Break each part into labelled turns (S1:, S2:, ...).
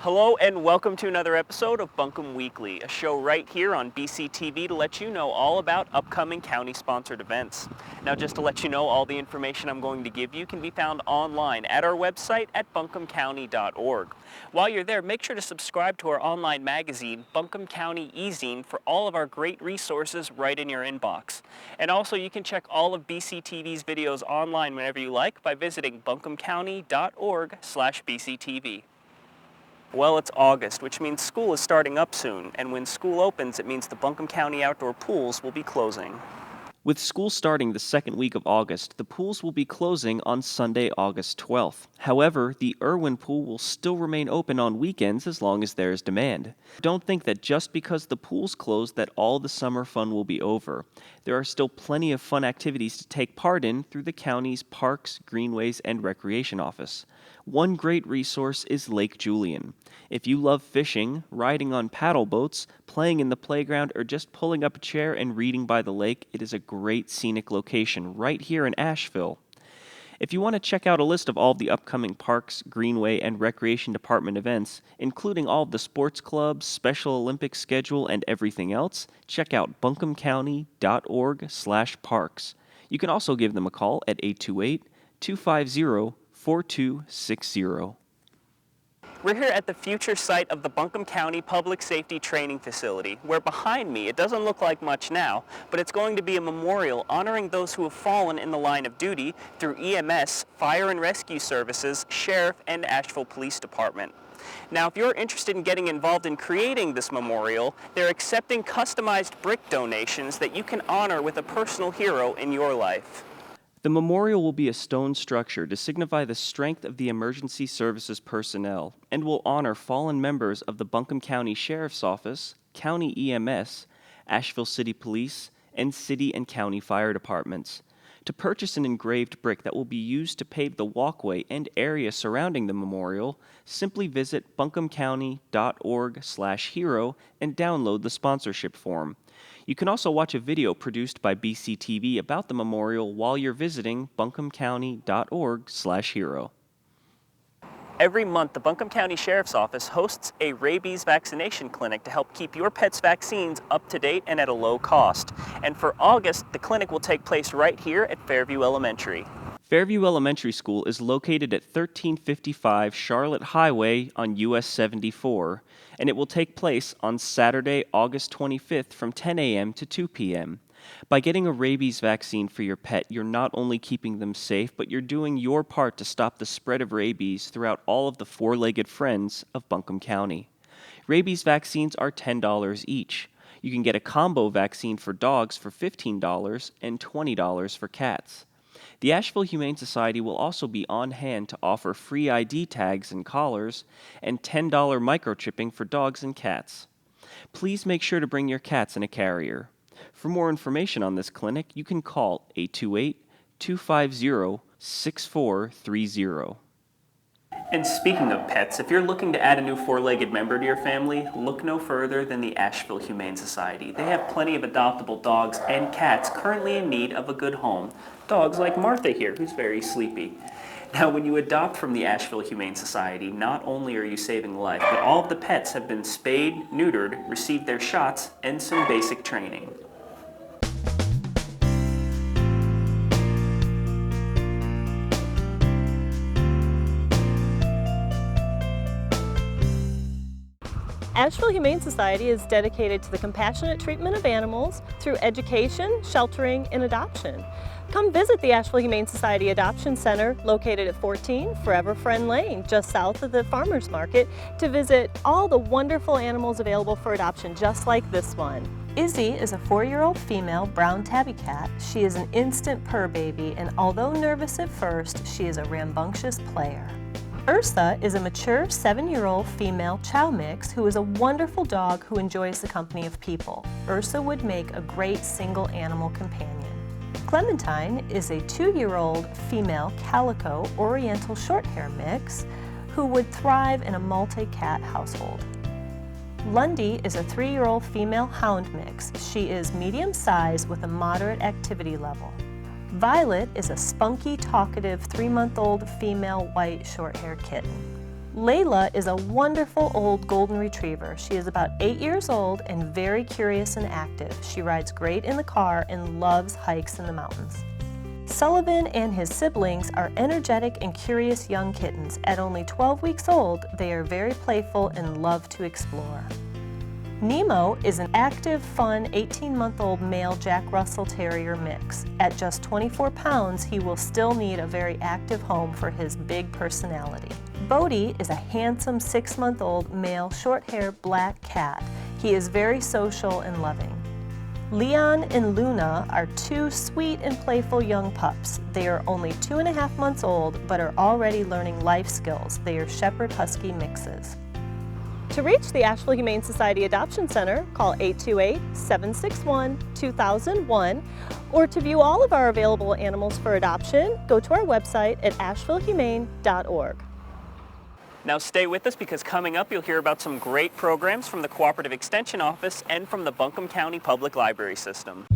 S1: Hello and welcome to another episode of Buncombe Weekly, a show right here on BCTV to let you know all about upcoming county-sponsored events. Now, just to let you know, all the information I'm going to give you can be found online at our website at buncombecounty.org. While you're there, make sure to subscribe to our online magazine, Buncombe County E-Zine, for all of our great resources right in your inbox. And also, you can check all of BCTV's videos online whenever you like by visiting buncombecounty.org/BCTV. Well, it's August, which means school is starting up soon, and when school opens, it means the Buncombe County outdoor pools will be closing.
S2: With school starting the second week of August, the pools will be closing on Sunday, August 12th. However, the Irwin Pool will still remain open on weekends as long as there is demand. Don't think that just because the pools close that all the summer fun will be over. There are still plenty of fun activities to take part in through the county's Parks, Greenways, and Recreation Office. One great resource is Lake Julian. If you love fishing, riding on paddle boats, playing in the playground, or just pulling up a chair and reading by the lake, it is a great scenic location right here in Asheville. If you want to check out a list of all of the upcoming Parks, Greenway, and Recreation Department events, including all of the sports clubs, Special Olympics schedule, and everything else, check out buncombecounty.org/parks. You can also give them a call at 828-250-4260.
S1: We're here at the future site of the Buncombe County Public Safety Training Facility, where behind me, it doesn't look like much now, but it's going to be a memorial honoring those who have fallen in the line of duty through EMS, Fire and Rescue Services, Sheriff, and Asheville Police Department. Now, if you're interested in getting involved in creating this memorial, they're accepting customized brick donations that you can honor with a personal hero in your life.
S2: The memorial will be a stone structure to signify the strength of the emergency services personnel and will honor fallen members of the Buncombe County Sheriff's Office, County EMS, Asheville City Police, and city and county fire departments. To purchase an engraved brick that will be used to pave the walkway and area surrounding the memorial, simply visit buncombecounty.org/hero and download the sponsorship form. You can also watch a video produced by BCTV about the memorial while you're visiting buncombecounty.org/hero.
S1: Every month, the Buncombe County Sheriff's Office hosts a rabies vaccination clinic to help keep your pet's vaccines up to date and at a low cost. And for August, the clinic will take place right here at Fairview Elementary.
S2: Fairview Elementary School is located at 1355 Charlotte Highway on US 74, and it will take place on Saturday, August 25th from 10 a.m. to 2 p.m. By getting a rabies vaccine for your pet, you're not only keeping them safe, but you're doing your part to stop the spread of rabies throughout all of the four-legged friends of Buncombe County. Rabies vaccines are $10 each. You can get a combo vaccine for dogs for $15 and $20 for cats. The Asheville Humane Society will also be on hand to offer free ID tags and collars and $10 microchipping for dogs and cats. Please make sure to bring your cats in a carrier. For more information on this clinic, you can call 828-250-6430.
S1: And speaking of pets, if you're looking to add a new four-legged member to your family, look no further than the Asheville Humane Society. They have plenty of adoptable dogs and cats currently in need of a good home. Dogs like Martha here, who's very sleepy. Now, when you adopt from the Asheville Humane Society, not only are you saving life, but all of the pets have been spayed, neutered, received their shots, and some basic training.
S3: Asheville Humane Society is dedicated to the compassionate treatment of animals through education, sheltering, and adoption. Come visit the Asheville Humane Society Adoption Center located at 14 Forever Friend Lane, just south of the Farmers Market, to visit all the wonderful animals available for adoption, just like this one. Izzy is a 4-year-old female brown tabby cat. She is an instant purr baby, and although nervous at first, she is a rambunctious player. Ursa is a mature 7-year-old female chow mix who is a wonderful dog who enjoys the company of people. Ursa would make a great single animal companion. Clementine is a 2-year-old female calico oriental shorthair mix who would thrive in a multi-cat household. Lundy is a 3-year-old female hound mix. She is medium size with a moderate activity level. Violet is a spunky, talkative 3-month-old female white short-haired kitten. Layla is a wonderful old golden retriever. She is about 8 years old and very curious and active. She rides great in the car and loves hikes in the mountains. Sullivan and his siblings are energetic and curious young kittens. At only 12 weeks old, they are very playful and love to explore. Nemo is an active, fun 18-month-old male Jack Russell Terrier mix. At just 24 pounds, he will still need a very active home for his big personality. Bodie is a handsome 6-month-old male short-haired black cat. He is very social and loving. Leon and Luna are 2 sweet and playful young pups. They are only 2.5 months old, but are already learning life skills. They are Shepherd Husky mixes. To reach the Asheville Humane Society Adoption Center, call 828-761-2001, or to view all of our available animals for adoption, go to our website at ashevillehumane.org.
S1: Now stay with us because coming up you'll hear about some great programs from the Cooperative Extension Office and from the Buncombe County Public Library System.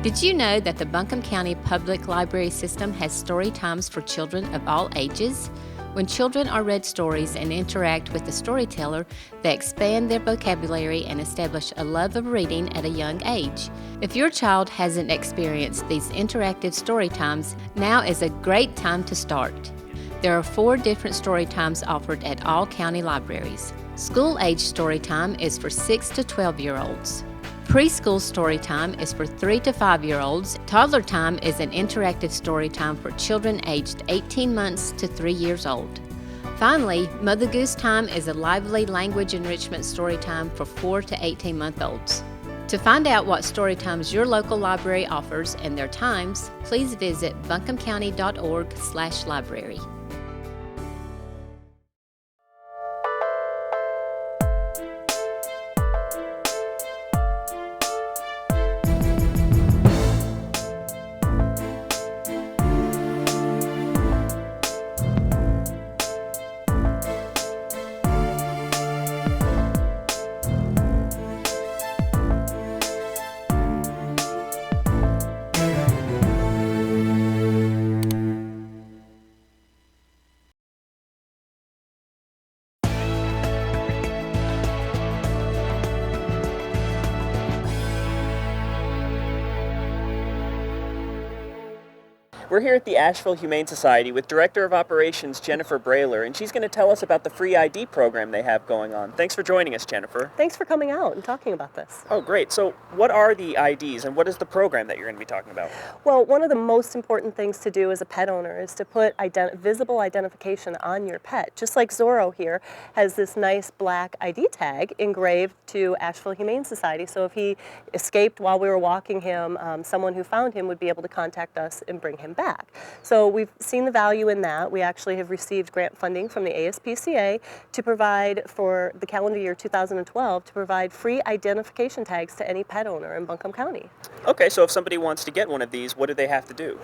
S4: Did you know that the Buncombe County Public Library System has story times for children of all ages? When children are read stories and interact with the storyteller, they expand their vocabulary and establish a love of reading at a young age. If your child hasn't experienced these interactive story times, now is a great time to start. There are 4 different story times offered at all county libraries. School-age story time is for 6 to 12-year-olds. Preschool story time is for 3 to 5-year-olds. Toddler time is an interactive story time for children aged 18 months to 3 years old. Finally, Mother Goose time is a lively language enrichment story time for 4 to 18-month-olds. To find out what story times your local library offers and their times, please visit buncombecounty.org/library.
S1: We're here at the Asheville Humane Society with Director of Operations Jennifer Brayler, and she's going to tell us about the free ID program they have going on. Thanks for joining us, Jennifer.
S3: Thanks for coming out and talking about this.
S1: Oh, great. So what are the IDs and what is the program that you're going to be talking about?
S3: Well, one of the most important things to do as a pet owner is to put visible identification on your pet. Just like Zorro here has this nice black ID tag engraved to Asheville Humane Society. So if he escaped while we were walking him, someone who found him would be able to contact us and bring him back. So we've seen the value in that. We actually have received grant funding from the ASPCA to provide for the calendar year 2012 to provide free identification tags to any pet owner in Buncombe County.
S1: Okay, so if somebody wants to get one of these, what do they have to do?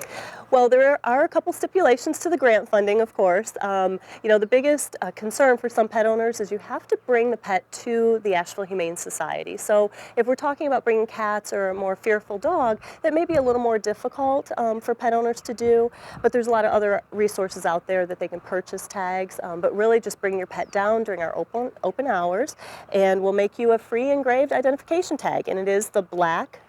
S3: Well, there are a couple stipulations to the grant funding, of course. The biggest concern for some pet owners is you have to bring the pet to the Asheville Humane Society. So if we're talking about bringing cats or a more fearful dog, that may be a little more difficult for pet owners to do, but there's a lot of other resources out there that they can purchase tags, but really just bring your pet down during our open hours and we'll make you a free engraved identification tag, and it is the black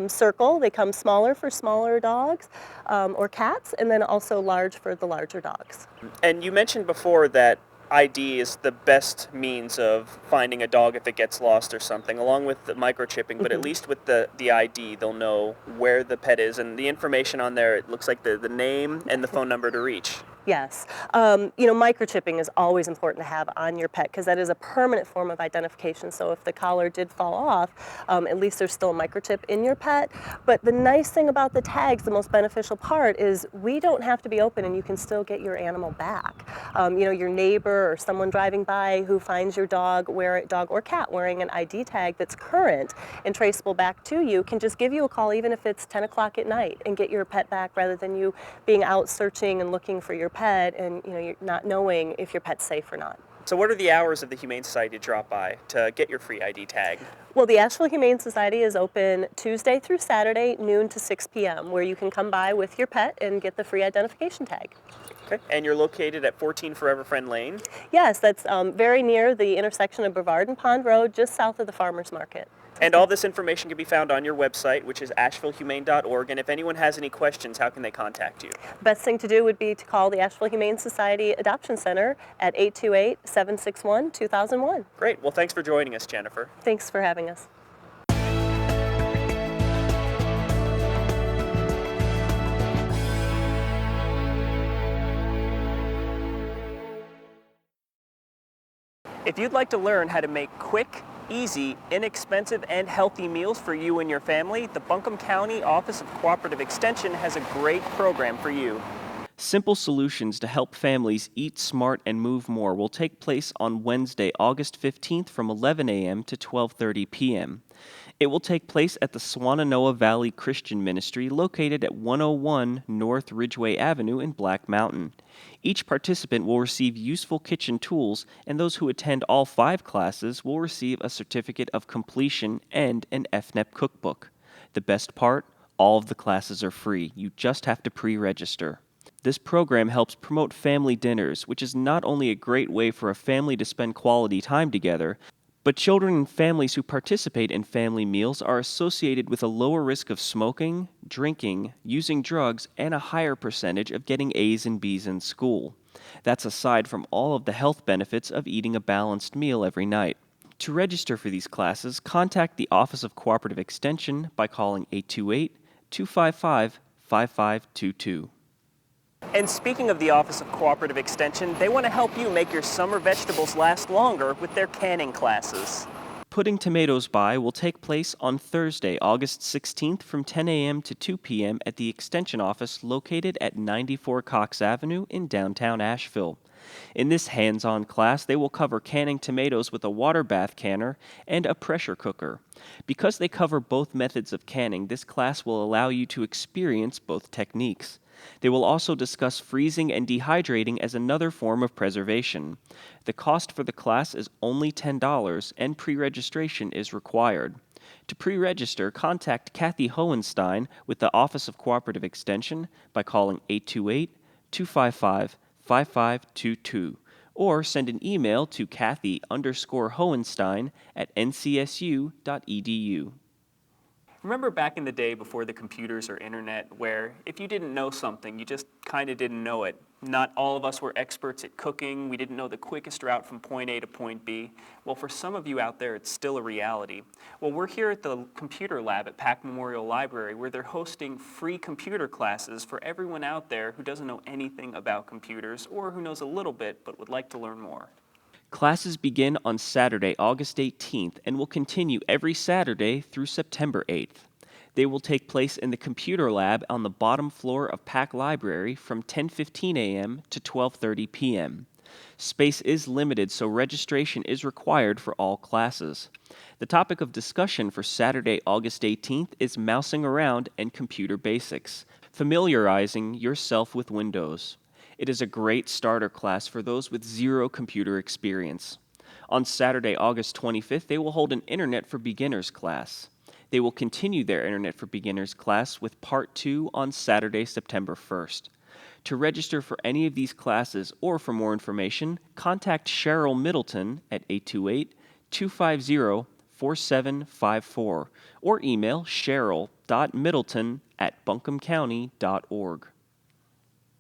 S3: circle. They come smaller for smaller dogs or cats, and then also large for the larger dogs.
S1: And you mentioned before that ID is the best means of finding a dog if it gets lost or something, along with the microchipping, but at least with the ID, they'll know where the pet is, and the information on there, it looks like the name and the phone number to reach.
S3: Yes. Microchipping is always important to have on your pet because that is a permanent form of identification. So if the collar did fall off, at least there's still a microchip in your pet. But the nice thing about the tags, the most beneficial part, is we don't have to be open and you can still get your animal back. Your neighbor or someone driving by who finds your dog or cat wearing an ID tag that's current and traceable back to you can just give you a call even if it's 10 o'clock at night and get your pet back rather than you being out searching and looking for your pet and you're not knowing if your pet's safe or not.
S1: So what are the hours of the Humane Society to drop by to get your free ID tag?
S3: Well, the Asheville Humane Society is open Tuesday through Saturday, noon to 6 p.m., where you can come by with your pet and get the free identification tag.
S1: Okay. And you're located at 14 Forever Friend Lane?
S3: Yes, that's very near the intersection of Brevard and Pond Road, just south of the Farmers Market.
S1: And all this information can be found on your website, which is ashevillehumane.org. And if anyone has any questions, how can they contact you?
S3: Best thing to do would be to call the Asheville Humane Society Adoption Center at 828-761-2001.
S1: Great. Well, thanks for joining us, Jennifer.
S3: Thanks for having us.
S1: If you'd like to learn how to make quick, easy, inexpensive, and healthy meals for you and your family, the Buncombe County Office of Cooperative Extension has a great program for you.
S2: Simple solutions to help families eat smart and move more will take place on Wednesday, August 15th from 11 a.m. to 12:30 p.m. It will take place at the Swannanoa Valley Christian Ministry located at 101 North Ridgeway Avenue in Black Mountain. Each participant will receive useful kitchen tools, and those who attend all 5 classes will receive a certificate of completion and an FNEP cookbook. The best part? All of the classes are free. You just have to pre-register. This program helps promote family dinners, which is not only a great way for a family to spend quality time together, but children and families who participate in family meals are associated with a lower risk of smoking, drinking, using drugs, and a higher percentage of getting A's and B's in school. That's aside from all of the health benefits of eating a balanced meal every night. To register for these classes, contact the Office of Cooperative Extension by calling 828-255-5522.
S1: And speaking of the Office of Cooperative Extension, they want to help you make your summer vegetables last longer with their canning classes.
S2: Putting Tomatoes By will take place on Thursday, August 16th from 10 a.m. to 2 p.m. at the Extension Office located at 94 Cox Avenue in downtown Asheville. In this hands-on class, they will cover canning tomatoes with a water bath canner and a pressure cooker. Because they cover both methods of canning, this class will allow you to experience both techniques. They will also discuss freezing and dehydrating as another form of preservation. The cost for the class is only $10 and pre-registration is required. To pre-register, contact Kathy Hohenstein with the Office of Cooperative Extension by calling 828-255-5522 or send an email to Kathy_Hohenstein@ncsu.edu.
S1: Remember back in the day before the computers or internet where if you didn't know something, you just kind of didn't know it. Not all of us were experts at cooking. We didn't know the quickest route from point A to point B. Well, for some of you out there, it's still a reality. Well, we're here at the Computer Lab at Pack Memorial Library where they're hosting free computer classes for everyone out there who doesn't know anything about computers or who knows a little bit but would like to learn more.
S2: Classes begin on Saturday, August 18th, and will continue every Saturday through September 8th. They will take place in the computer lab on the bottom floor of Pack Library from 10:15 a.m. to 12:30 p.m. Space is limited, so registration is required for all classes. The topic of discussion for Saturday, August 18th is mousing around and computer basics, familiarizing yourself with Windows. It is a great starter class for those with zero computer experience. On Saturday, August 25th, they will hold an Internet for Beginners class. They will continue their Internet for Beginners class with Part 2 on Saturday, September 1st. To register for any of these classes or for more information, contact Cheryl Middleton at 828-250-4754 or email cheryl.middleton@buncombecounty.org.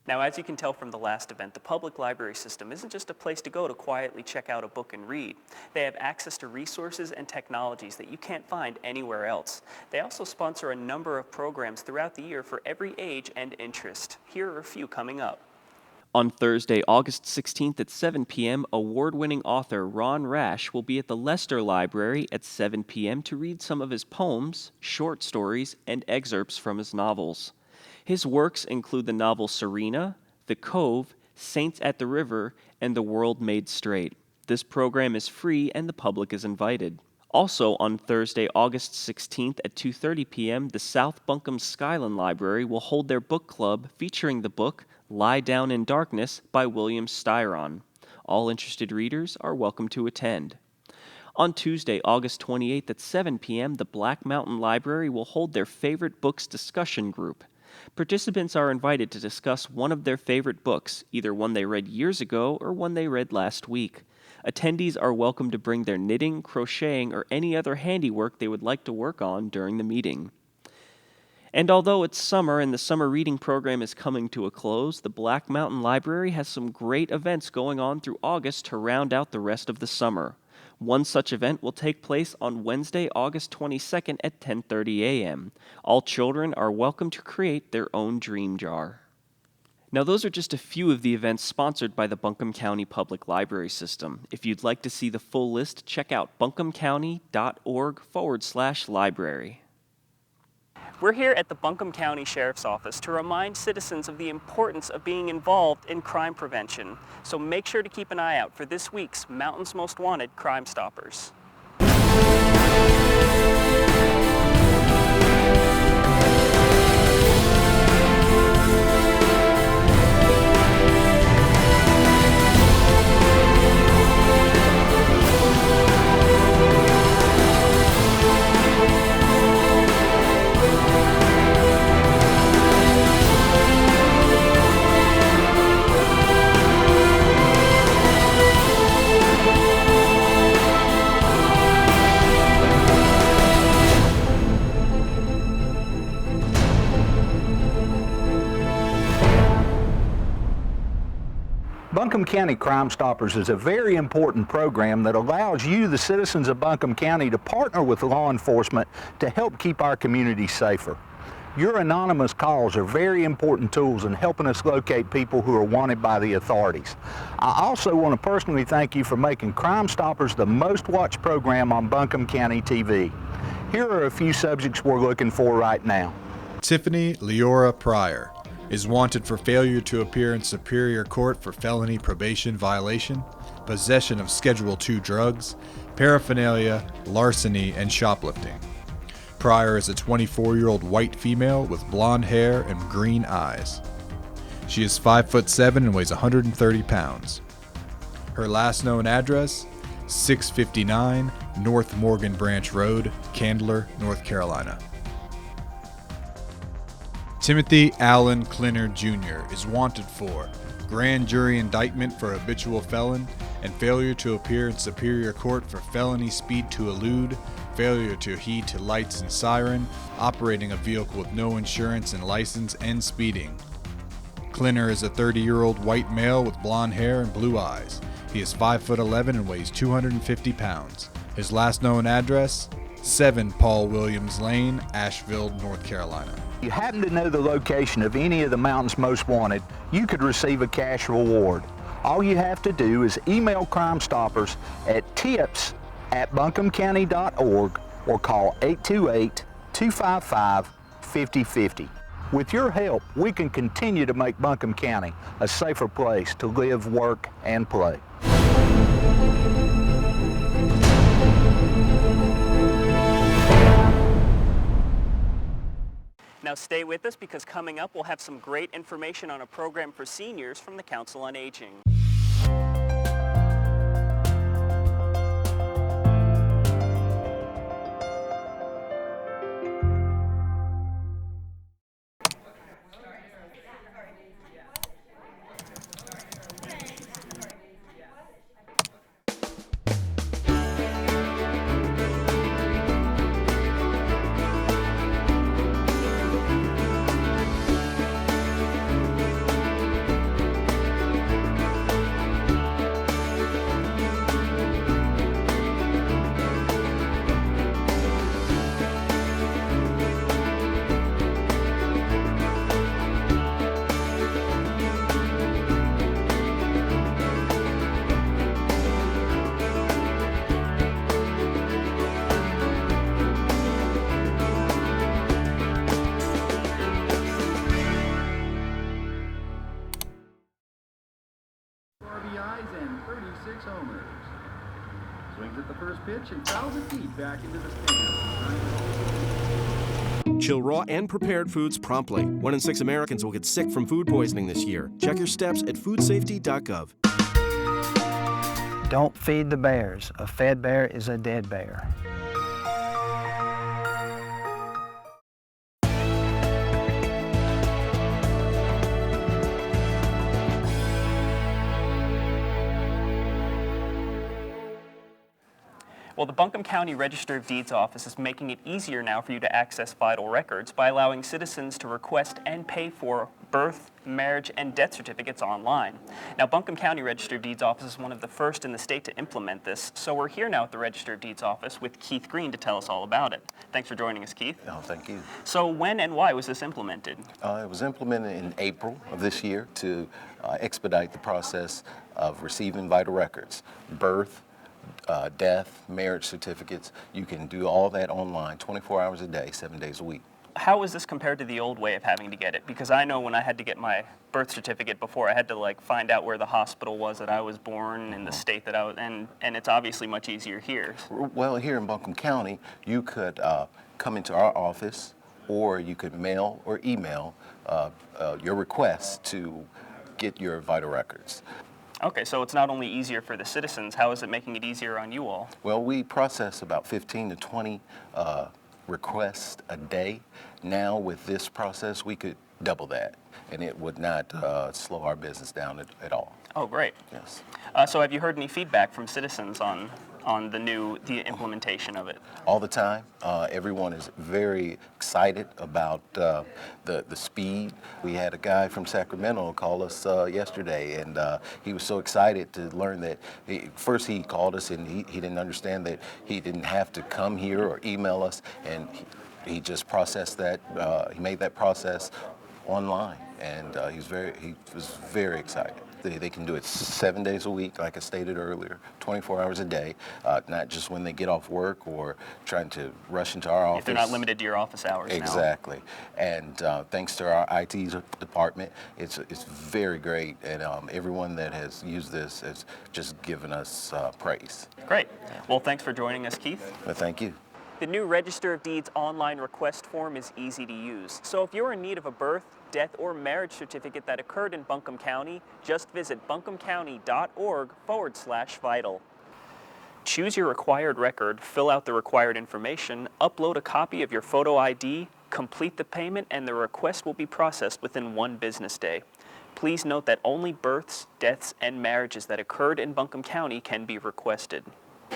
S1: Now, as you can tell from the last event, the public library system isn't just a place to go to quietly check out a book and read. They have access to resources and technologies that you can't find anywhere else. They also sponsor a number of programs throughout the year for every age and interest. Here are a few coming up.
S2: On Thursday, August 16th at 7 p.m., award-winning author Ron Rash will be at the Lester Library at 7 p.m. to read some of his poems, short stories, and excerpts from his novels. His works include the novel Serena, The Cove, Saints at the River, and The World Made Straight. This program is free and the public is invited. Also on Thursday, August 16th at 2:30 p.m., the South Buncombe Skyland Library will hold their book club featuring the book Lie Down in Darkness by William Styron. All interested readers are welcome to attend. On Tuesday, August 28th at 7 p.m., the Black Mountain Library will hold their favorite books discussion group. Participants are invited to discuss one of their favorite books, either one they read years ago or one they read last week. Attendees are welcome to bring their knitting, crocheting, or any other handiwork they would like to work on during the meeting. And although it's summer and the summer reading program is coming to a close, the Black Mountain Library has some great events going on through August to round out the rest of the summer. One such event will take place on Wednesday, August 22nd at 10:30 a.m. All children are welcome to create their own dream jar. Now, those are just a few of the events sponsored by the Buncombe County Public Library System. If you'd like to see the full list, check out buncombecounty.org/library.
S1: We're here at the Buncombe County Sheriff's Office to remind citizens of the importance of being involved in crime prevention. So make sure to keep an eye out for this week's Mountain's Most Wanted Crime Stoppers.
S5: Buncombe County Crime Stoppers is a very important program that allows you, the citizens of Buncombe County, to partner with law enforcement to help keep our community safer. Your anonymous calls are very important tools in helping us locate people who are wanted by the authorities. I also want to personally thank you for making Crime Stoppers the most watched program on Buncombe County TV. Here are a few subjects we're looking for right now.
S6: Tiffany Leora Pryor is wanted for failure to appear in Superior Court for felony probation violation, possession of Schedule II drugs, paraphernalia, larceny, and shoplifting. Pryor is a 24-year-old white female with blonde hair and green eyes. She is 5'7" and weighs 130 pounds. Her last known address, 659 North Morgan Branch Road, Candler, North Carolina. Timothy Allen Klinner Jr. is wanted for grand jury indictment for habitual felon and failure to appear in Superior Court for felony speed to elude, failure to heed to lights and siren, operating a vehicle with no insurance and license, and speeding. Klinner is a 30-year-old white male with blonde hair and blue eyes. He is 5'11" and weighs 250 pounds. His last known address, 7 Paul Williams Lane, Asheville, North Carolina.
S5: If you happen to know the location of any of the Mountain's Most Wanted, you could receive a cash reward. All you have to do is email Crime Stoppers at tips@buncombecounty.org or call 828-255-5050. With your help, we can continue to make Buncombe County a safer place to live, work, and play.
S1: Now stay with us because coming up we'll have some great information on a program for seniors from the Council on Aging.
S7: RBIs and 36 homers. Swings at the first pitch and fouls it deep back into the stands.
S8: Chill raw and prepared foods promptly. 1 in 6 Americans will get sick from food poisoning this year. Check your steps at foodsafety.gov.
S9: Don't feed the bears. A fed bear is a dead bear.
S1: Well, the Buncombe County Register of Deeds office is making it easier now for you to access vital records by allowing citizens to request and pay for birth, marriage, and death certificates online. Now, Buncombe County Register of Deeds office is one of the first in the state to implement this, so we're here now at the Register of Deeds office with Keith Green to tell us all about it. Thanks for joining us, Keith.
S10: Oh, thank you.
S1: So when and why was this implemented?
S10: It was implemented in April of this year to expedite the process of receiving vital records, birth, death, marriage certificates. You can do all that online 24 hours a day, 7 days a week.
S1: How is this compared to the old way of having to get it? Because I know when I had to get my birth certificate before, I had to find out where the hospital was that I was born in the state that I was in, and it's obviously much easier here.
S10: Well, here in Buncombe County, you could come into our office, or you could mail or email your request to get your vital records.
S1: Okay, so it's not only easier for the citizens, how is it making it easier on you all?
S10: Well, we process about 15 to 20 requests a day. Now with this process, we could double that, and it would not slow our business down at all.
S1: Oh, great.
S10: Yes.
S1: So have you heard any feedback from citizens on the implementation of it?
S10: All the time. Everyone is very excited about the speed. We had a guy from Sacramento call us yesterday, and he was so excited to learn that first he called us and he didn't understand that he didn't have to come here or email us, and he just processed that, he made that process online, and he was very excited. They can do it 7 days a week, like I stated earlier, 24 hours a day, not just when they get off work or trying to rush into our office.
S1: If they're not limited to your office hours
S10: Exactly. And thanks to our IT department, it's very great, and everyone that has used this has just given us praise.
S1: Great. Well, thanks for joining us, Keith.
S10: Well, thank you.
S1: The new Register of Deeds online request form is easy to use. So if you're in need of a birth, death, or marriage certificate that occurred in Buncombe County, just visit buncombecounty.org/vital. Choose your required record, fill out the required information, upload a copy of your photo ID, complete the payment, and the request will be processed within 1 business day. Please note that only births, deaths, and marriages that occurred in Buncombe County can be requested.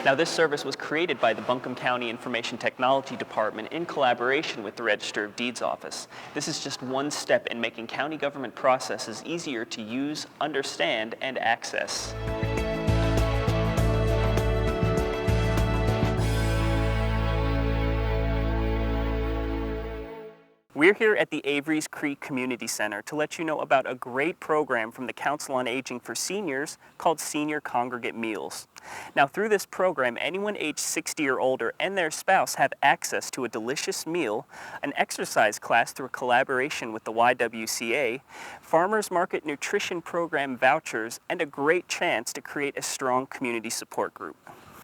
S1: Now, this service was created by the Buncombe County Information Technology Department in collaboration with the Register of Deeds office. This is just one step in making county government processes easier to use, understand, and access. We're here at the Avery's Creek Community Center to let you know about a great program from the Council on Aging for Seniors called Senior Congregate Meals. Now, through this program, anyone aged 60 or older and their spouse have access to a delicious meal, an exercise class through a collaboration with the YWCA, farmers market nutrition program vouchers, and a great chance to create a strong community support group.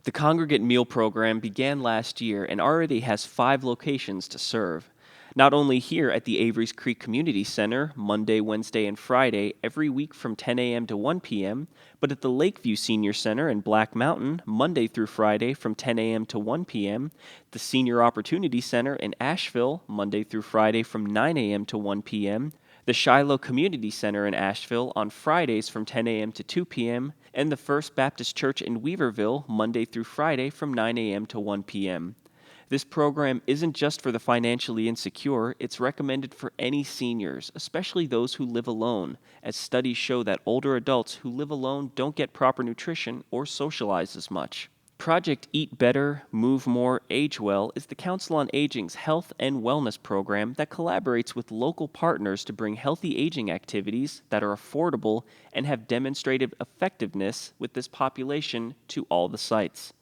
S2: The Congregate Meal Program began last year and already has 5 locations to serve. Not only here at the Avery's Creek Community Center, Monday, Wednesday, and Friday, every week from 10 a.m. to 1 p.m., but at the Lakeview Senior Center in Black Mountain, Monday through Friday from 10 a.m. to 1 p.m., the Senior Opportunity Center in Asheville, Monday through Friday from 9 a.m. to 1 p.m., the Shiloh Community Center in Asheville on Fridays from 10 a.m. to 2 p.m., and the First Baptist Church in Weaverville, Monday through Friday from 9 a.m. to 1 p.m. This program isn't just for the financially insecure, it's recommended for any seniors, especially those who live alone, as studies show that older adults who live alone don't get proper nutrition or socialize as much. Project Eat Better, Move More, Age Well is the Council on Aging's health and wellness program that collaborates with local partners to bring healthy aging activities that are affordable and have demonstrated effectiveness with this population to all the sites.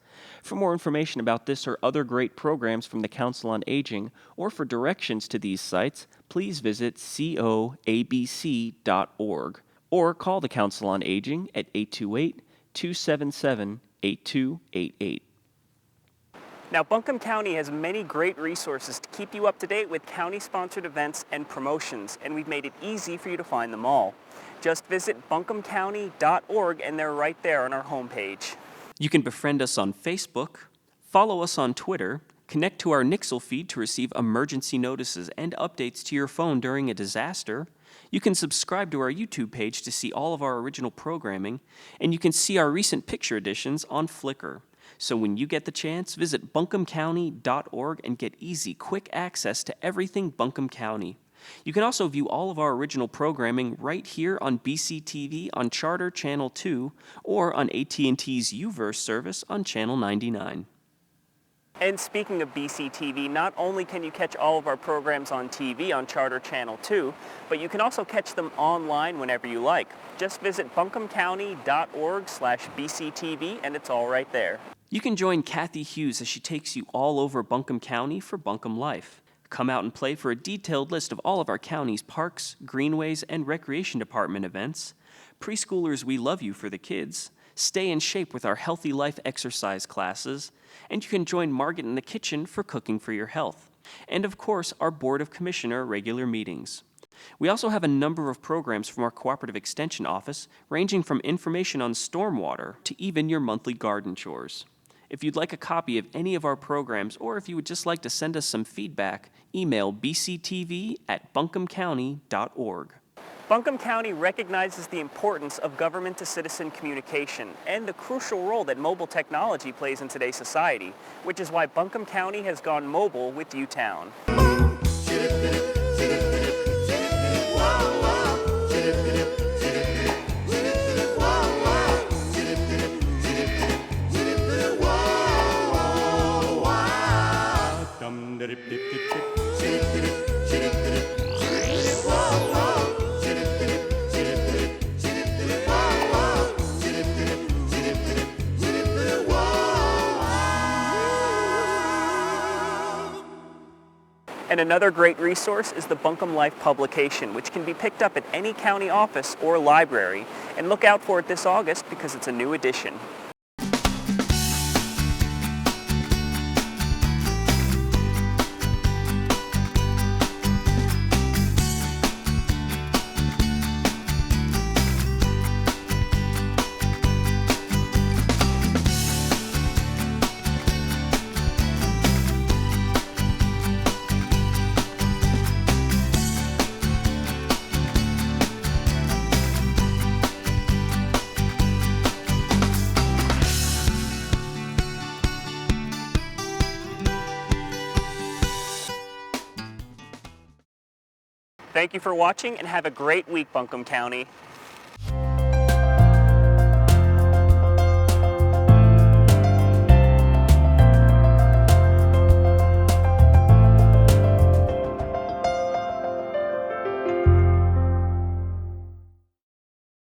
S2: For more information about this or other great programs from the Council on Aging, or for directions to these sites, please visit coabc.org or call the Council on Aging at 828-277-8288.
S1: Now, Buncombe County has many great resources to keep you up to date with county-sponsored events and promotions, and we've made it easy for you to find them all. Just visit buncombecounty.org and they're right there on our homepage.
S2: You can befriend us on Facebook, follow us on Twitter, connect to our Nixle feed to receive emergency notices and updates to your phone during a disaster. You can subscribe to our YouTube page to see all of our original programming, and you can see our recent picture editions on Flickr. So when you get the chance, visit buncombecounty.org and get easy, quick access to everything Buncombe County. You can also view all of our original programming right here on BCTV on Charter Channel 2 or on AT&T's UVerse service on Channel 99.
S1: And speaking of BCTV, not only can you catch all of our programs on TV on Charter Channel 2, but you can also catch them online whenever you like. Just visit buncombecounty.org/BCTV and it's all right there.
S2: You can join Kathy Hughes as she takes you all over Buncombe County for Buncombe Life. Come out and play for a detailed list of all of our county's parks, greenways, and recreation department events. Preschoolers, we love you for the kids. Stay in shape with our Healthy Life exercise classes. And you can join Margaret in the kitchen for cooking for your health. And of course, our Board of Commissioner regular meetings. We also have a number of programs from our Cooperative Extension Office, ranging from information on stormwater to even your monthly garden chores. If you'd like a copy of any of our programs, or if you would just like to send us some feedback, email bctv@buncombecounty.org.
S1: Buncombe County recognizes the importance of government-to-citizen communication and the crucial role that mobile technology plays in today's society, which is why Buncombe County has gone mobile with U-Town. And another great resource is the Buncombe Life publication, which can be picked up at any county office or library. And look out for it this August because it's a new edition. Thank you for watching and have a great week, Buncombe County.